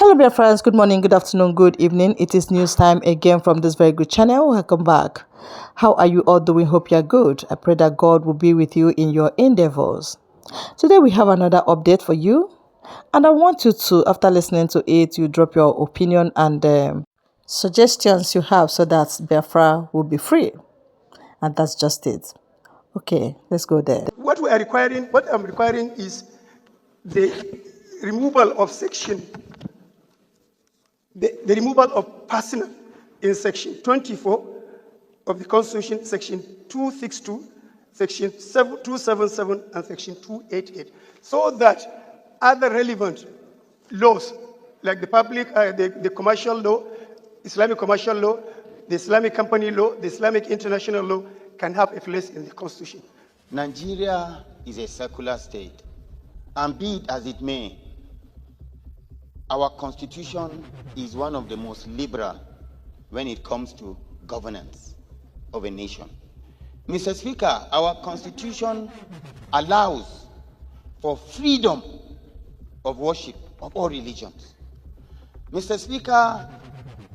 Hello, dear friends. Good morning, good afternoon, good evening. It is news time again from this very good channel. Welcome back. How are you all doing? Hope you are good. I pray that God will be with you in your endeavors. Today, we have another update for you. And I want you to, after listening to it, you drop your opinion and suggestions you have so that Biafra will be free. And that's just it. Okay, let's go there. What I'm requiring is the removal of the removal of personal in section 24 of the Constitution, section 262, section 277, and section 288, so that other relevant laws, like the commercial law, Islamic commercial law, the Islamic company law, the Islamic international law, can have a place in the Constitution. Nigeria is a secular state, and be it as it may, our constitution is one of the most liberal when it comes to governance of a nation. Mr. Speaker, our constitution allows for freedom of worship of all religions. Mr. Speaker,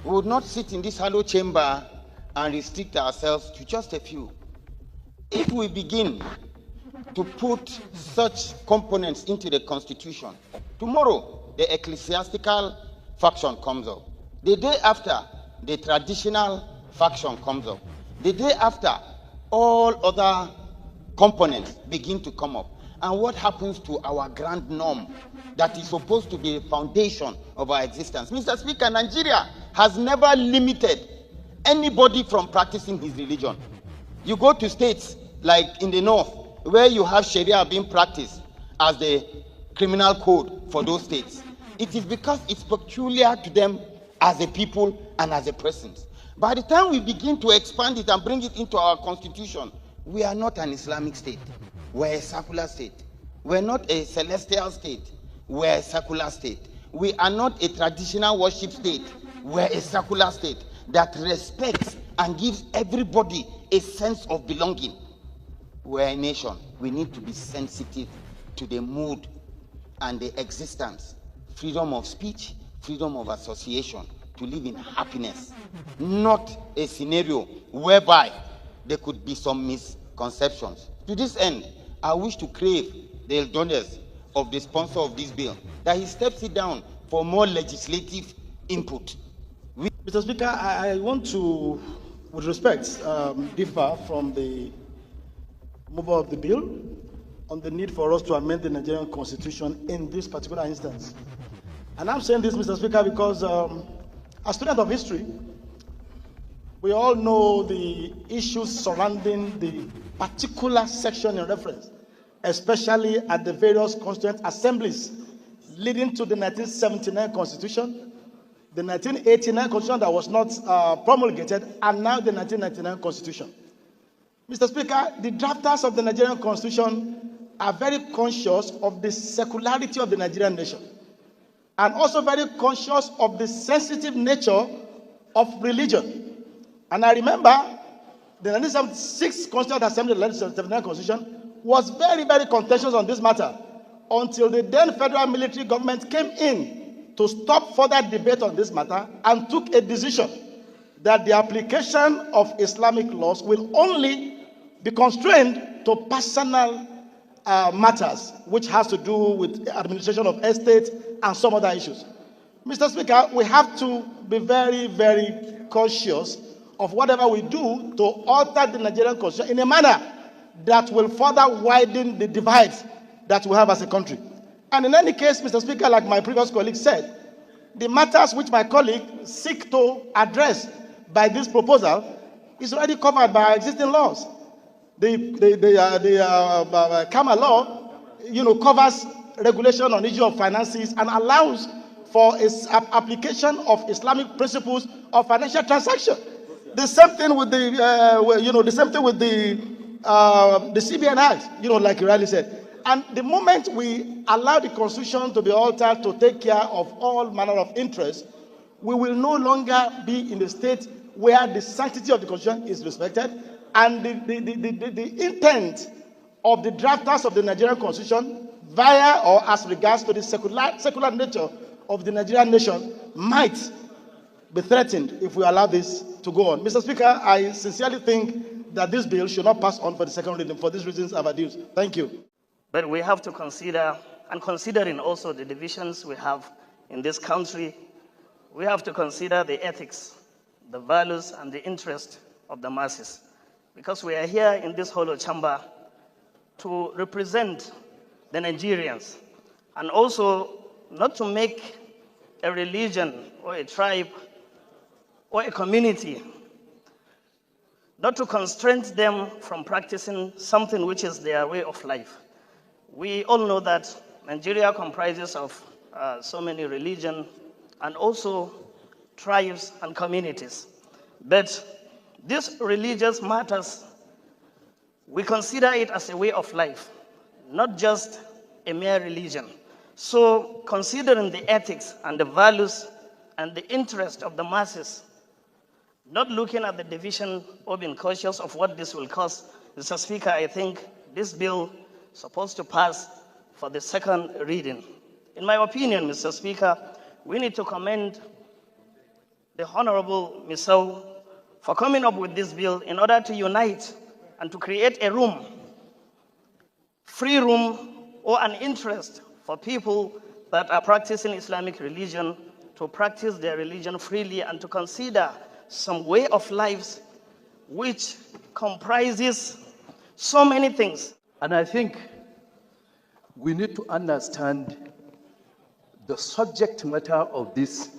we would not sit in this hollow chamber and restrict ourselves to just a few. If we begin to put such components into the Constitution, tomorrow the ecclesiastical faction comes up. The day after, the traditional faction comes up. The day after, all other components begin to come up. And what happens to our grand norm that is supposed to be the foundation of our existence? Mr. Speaker, Nigeria has never limited anybody from practicing his religion. You go to states like in the north, where you have Sharia being practiced as the criminal code for those states. It is because it's peculiar to them as a people and as a presence. By the time we begin to expand it and bring it into our constitution, we are not an Islamic state. We're a secular state. We're not a celestial state. We're a secular state. We are not a traditional worship state. We're a secular state that respects and gives everybody a sense of belonging. We're a nation. We need to be sensitive to the mood and the existence, freedom of speech, freedom of association, to live in happiness, not a scenario whereby there could be some misconceptions. To this end, I wish to crave the indulgence of the sponsor of this bill that he steps it down for more legislative input. Mr. Speaker, I want to, with respect, differ from the mover of the bill on the need for us to amend the Nigerian Constitution in this particular instance. And I'm saying this, Mr. Speaker, because as students of history, we all know the issues surrounding the particular section in reference, especially at the various constituent assemblies leading to the 1979 Constitution, the 1989 Constitution that was not promulgated, and now the 1999 Constitution. Mr. Speaker, the drafters of the Nigerian Constitution are very conscious of the secularity of the Nigerian nation, and also very conscious of the sensitive nature of religion. And I remember the 1976 Constituent Assembly, the 1979 Constitution, was very, very contentious on this matter until the then federal military government came in to stop further debate on this matter and took a decision that the application of Islamic laws will only be constrained to personal matters, which has to do with administration of estate and some other issues. Mr. Speaker, we have to be very, very conscious of whatever we do to alter the Nigerian Constitution in a manner that will further widen the divides that we have as a country. And in any case, Mr. Speaker, like my previous colleague said, the matters which my colleague seek to address by this proposal is already covered by existing laws. The Kama law, covers regulation on issue of finances and allows for application of Islamic principles of financial transaction. The same thing with the CBN Act, like you rightly said. And the moment we allow the Constitution to be altered to take care of all manner of interests, we will no longer be in a state where the sanctity of the Constitution is respected, and the intent of the drafters of the Nigerian Constitution via or as regards to the secular nature of the Nigerian nation might be threatened if we allow this to go on. Mr. Speaker, I sincerely think that this bill should not pass on for the second reading for these reasons I've adduced. Thank you. But we have to consider, and considering also the divisions we have in this country, we have to consider the ethics, the values, and the interest of the masses. Because we are here in this hollow chamber to represent the Nigerians, and also not to make a religion or a tribe or a community, not to constrain them from practicing something which is their way of life. We all know that Nigeria comprises of so many religions and also tribes and communities. But these religious matters, we consider it as a way of life, not just a mere religion. So considering the ethics and the values and the interest of the masses, not looking at the division or being cautious of what this will cost, Mr. Speaker, I think this bill is supposed to pass for the second reading. In my opinion, Mr. Speaker, we need to commend the Honorable Misau for coming up with this bill in order to unite and to create a room, free room or an interest for people that are practicing Islamic religion to practice their religion freely and to consider some way of lives which comprises so many things. And I think we need to understand the subject matter of this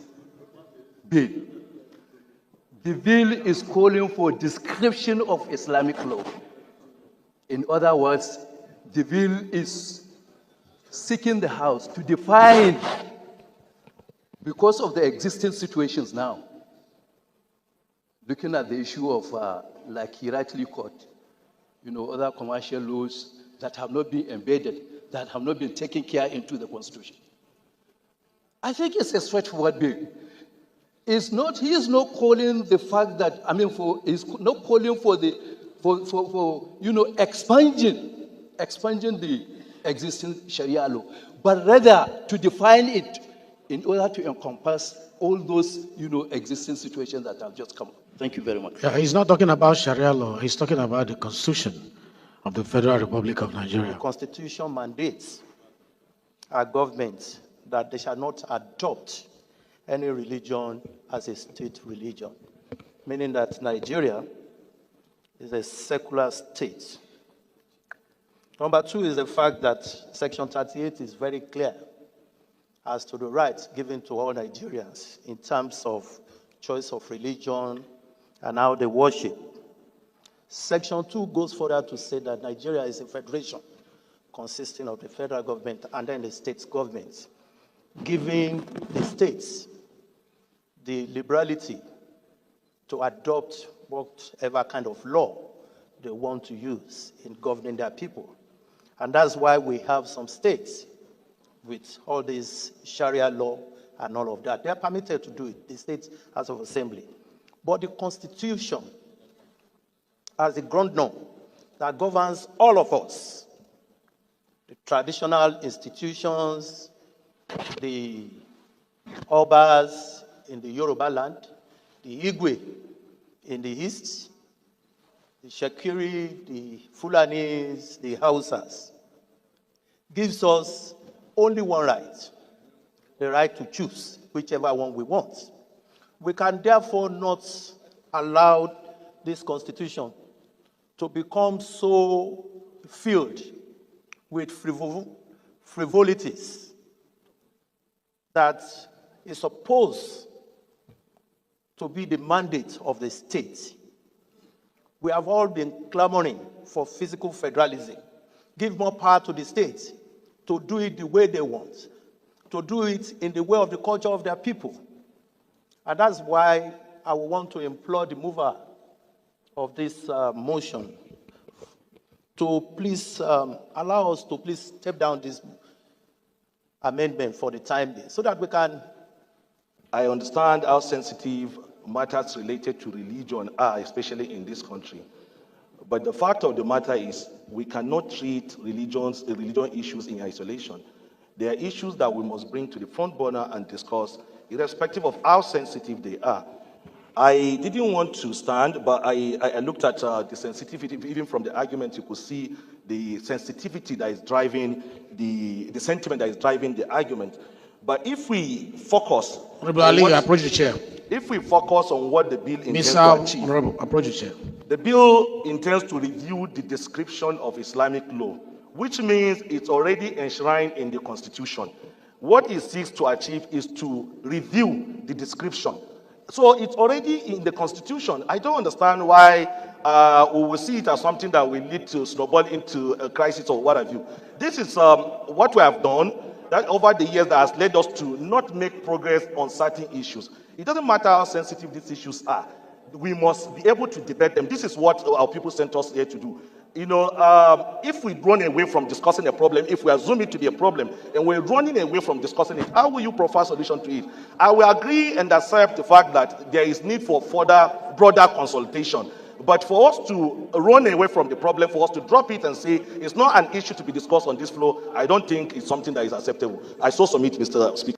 bill. The bill is calling for description of Islamic law. In other words, the bill is seeking the House to define, because of the existing situations now, looking at the issue of, like he rightly quoted, other commercial laws that have not been embedded, that have not been taken care into the Constitution. I think it's a straightforward bill. He is not calling the fact that, he's not calling for expunging the existing Sharia law, but rather to define it in order to encompass all those, existing situations that have just come up. Thank you very much. Yeah, he's not talking about Sharia law. He's talking about the Constitution of the Federal Republic of Nigeria. The Constitution mandates our government that they shall not adopt any religion as a state religion, meaning that Nigeria is a secular state. Number two is the fact that Section 38 is very clear as to the rights given to all Nigerians in terms of choice of religion and how they worship. Section 2 goes further to say that Nigeria is a federation consisting of the federal government and then the state governments, giving the states the liberality to adopt whatever kind of law they want to use in governing their people. And that's why we have some states with all this Sharia law and all of that. They are permitted to do it, the State House of Assembly. But the Constitution, as the ground norm that governs all of us, the traditional institutions, the Obas in the Yoruba land, the Igwe in the east, the Shekiri, the Fulanis, the Hausas, gives us only one right, the right to choose whichever one we want. We can therefore not allow this Constitution to become so filled with frivolities that is supposed to be the mandate of the state. We have all been clamoring for physical federalism. Give more power to the states to do it the way they want, to do it in the way of the culture of their people. And that's why I want to implore the mover of this motion to please allow us to please step down this amendment for the time being so that we can. I understand how sensitive matters related to religion are, especially in this country. But the fact of the matter is we cannot treat religion issues in isolation. There are issues that we must bring to the front burner and discuss, irrespective of how sensitive they are. I didn't want to stand, but I looked at the sensitivity. Even from the argument, you could see the sensitivity that is driving the sentiment that is driving the argument. But if we focus, Honorable Ali, approach the chair. If we focus on what the bill intends to Mr. achieve, Honorable, approach the chair. the bill intends to review the description of Islamic law, which means it's already enshrined in the Constitution. What it seeks to achieve is to review the description. So it's already in the Constitution. I don't understand why we will see it as something that will lead to snowball into a crisis or what have you. This is what we have done that over the years that has led us to not make progress on certain issues. It doesn't matter how sensitive these issues are. We must be able to debate them. This is what our people sent us here to do. You know, if we run away from discussing a problem, if we assume it to be a problem, and we're running away from discussing it, how will you provide a solution to it? I will agree and accept the fact that there is need for further, broader consultation. But for us to run away from the problem, for us to drop it and say it's not an issue to be discussed on this floor, I don't think it's something that is acceptable. I so submit, Mr. Speaker.